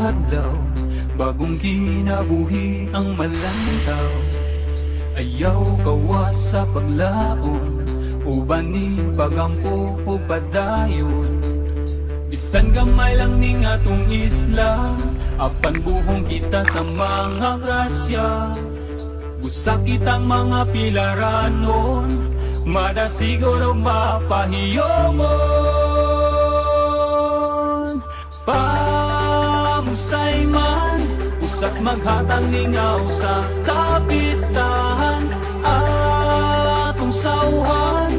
adlaw, bagong kinabuhi ang malantaw. Ayaw kawas sa paglaon, uban ni pagampo o padayon. Bisan gamay lang ning atong isla, apan buhong kita sa mga grasya. Busa kitang mga pilaranon, madasiguro mapahiyomon. Pamusay man, usas maghatang lingaw sa kapistahan. Atong sauhan,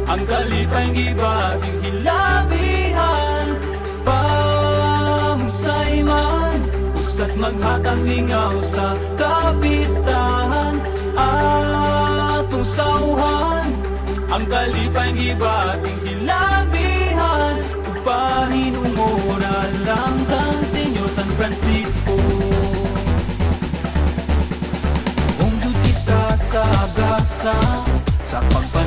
ang kalipay gibaging hilabihan. Pamusay man, usas maghatang lingaw sa kapistahan. Atong sauhan, ang kalipay gibaging hilabihan. Pahinumura lang kang Senyor San Francisco. Kung kita sa agasa, sa pagpapalala